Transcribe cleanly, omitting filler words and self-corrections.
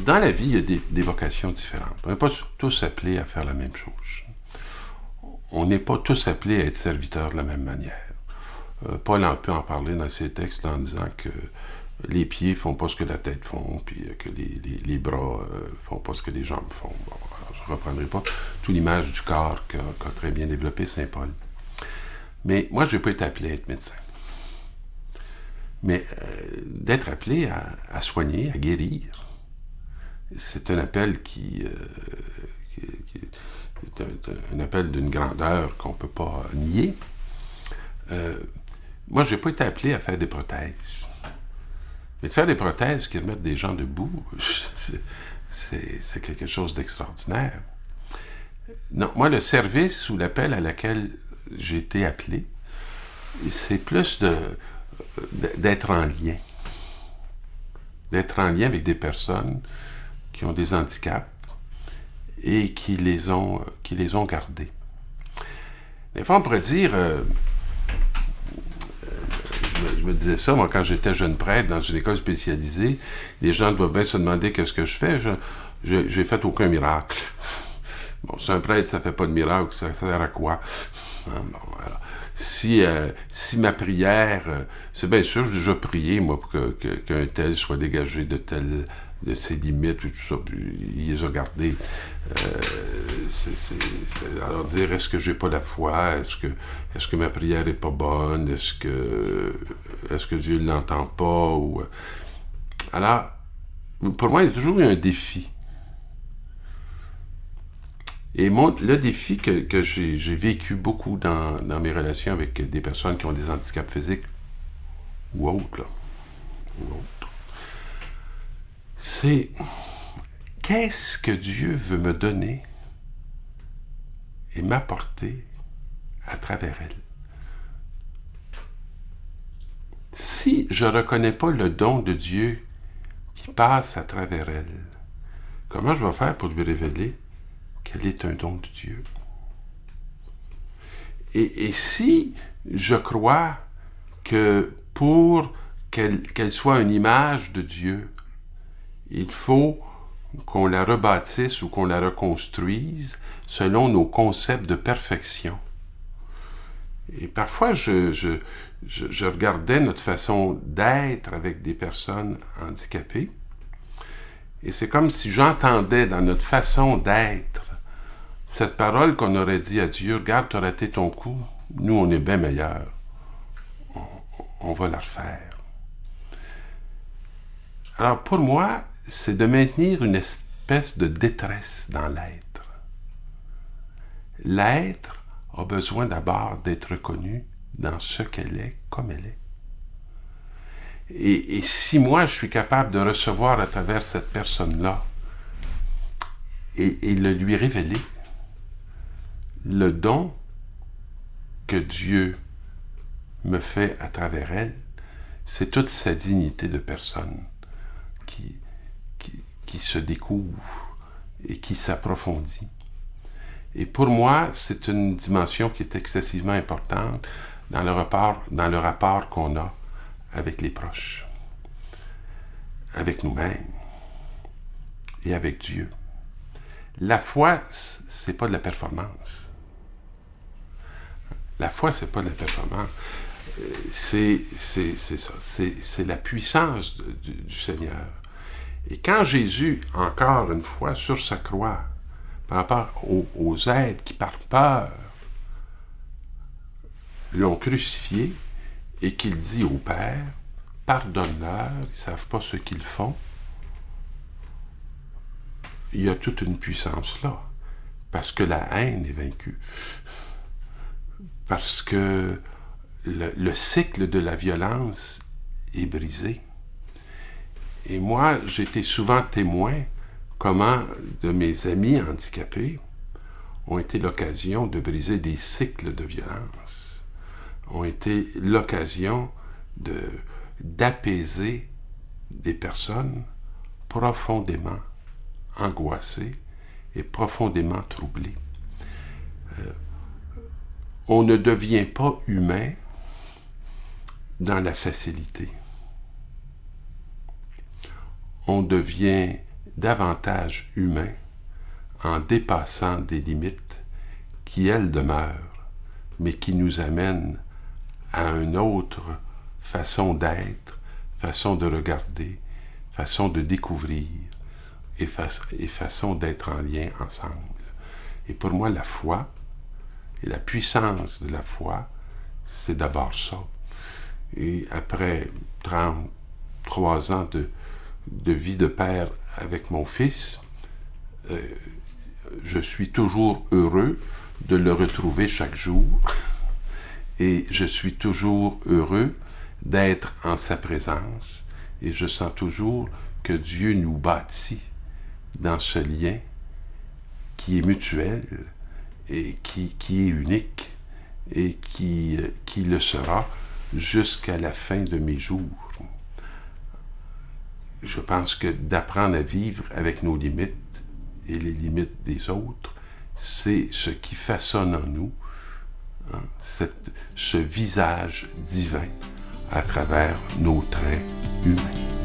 dans la vie, il y a des vocations différentes. On n'est pas tous appelés à faire la même chose. On n'est pas tous appelés à être serviteurs de la même manière. Paul peut en parler dans ses textes en disant que les pieds font pas ce que la tête font, puis que les bras font pas ce que les jambes font. Bon, alors, je ne reprendrai pas toute l'image du corps qu'a très bien développé saint Paul. Mais moi, je n'ai pas été appelé à être médecin. Mais d'être appelé à soigner, à guérir, c'est un appel qui est un appel d'une grandeur qu'on ne peut pas nier. Moi, je n'ai pas été appelé à faire des prothèses. Mais de faire des prothèses qui remettent des gens debout, c'est quelque chose d'extraordinaire. Non, moi, le service ou l'appel à laquelle j'ai été appelé, c'est plus d'être en lien. D'être en lien avec des personnes qui ont des handicaps et qui les ont gardés. Des fois, on pourrait dire... je me disais ça, moi, quand j'étais jeune prêtre dans une école spécialisée, les gens doivent bien se demander qu'est-ce que je fais. J'ai fait aucun miracle. Bon, si un prêtre, ça fait pas de miracle, ça sert à quoi? Bon, alors, si ma prière, c'est bien sûr, j'ai déjà prié, moi, pour qu'un tel soit dégagé de ses limites, ou tout ça, puis il les a gardées. Alors dire, est-ce que j'ai pas la foi? Est-ce que ma prière est pas bonne? Est-ce que Dieu ne l'entend pas? Alors, pour moi, il y a toujours eu un défi. Et le défi que j'ai vécu beaucoup dans mes relations avec des personnes qui ont des handicaps physiques ou autres, c'est qu'est-ce que Dieu veut me donner et m'apporter à travers elle. Si je ne reconnais pas le don de Dieu qui passe à travers elle, comment je vais faire pour lui révéler qu'elle est un don de Dieu? Et si je crois que pour qu'elle soit une image de Dieu, il faut qu'on la rebâtisse ou qu'on la reconstruise selon nos concepts de perfection. Et parfois, je regardais notre façon d'être avec des personnes handicapées, et c'est comme si j'entendais dans notre façon d'être cette parole qu'on aurait dit à Dieu, « Regarde, t'as raté ton coup, nous on est bien meilleurs, on va la refaire. » Alors pour moi, c'est de maintenir une espèce de détresse dans l'être. L'être a besoin d'abord d'être reconnu dans ce qu'elle est, comme elle est. Et si moi, je suis capable de recevoir à travers cette personne-là et le lui révéler, le don que Dieu me fait à travers elle, c'est toute sa dignité de personne qui se découvre et qui s'approfondit. Et pour moi, c'est une dimension qui est excessivement importante dans le rapport qu'on a avec les proches, avec nous-mêmes et avec Dieu. La foi, c'est pas de la performance. La foi, c'est pas de la performance. C'est ça. C'est la puissance du Seigneur. Et quand Jésus, encore une fois, sur sa croix, par rapport aux êtres qui, par peur, l'ont crucifié, et qu'il dit au Père, « Pardonne-leur, ils ne savent pas ce qu'ils font », il y a toute une puissance là, parce que la haine est vaincue, parce que le cycle de la violence est brisé. Et moi, j'ai été souvent témoin comment de mes amis handicapés ont été l'occasion de briser des cycles de violence, ont été l'occasion d'apaiser des personnes profondément angoissées et profondément troublées. On ne devient pas humain dans la facilité. On devient davantage humain en dépassant des limites qui, elles, demeurent, mais qui nous amènent à une autre façon d'être, façon de regarder, façon de découvrir et façon d'être en lien ensemble. Et pour moi, la foi et la puissance de la foi, c'est d'abord ça. Et après 33 ans de vie de père avec mon fils, je suis toujours heureux de le retrouver chaque jour et je suis toujours heureux d'être en sa présence et je sens toujours que Dieu nous bâtit dans ce lien qui est mutuel et qui est unique et qui le sera jusqu'à la fin de mes jours. Je pense que d'apprendre à vivre avec nos limites et les limites des autres, c'est ce qui façonne en nous ce visage divin à travers nos traits humains.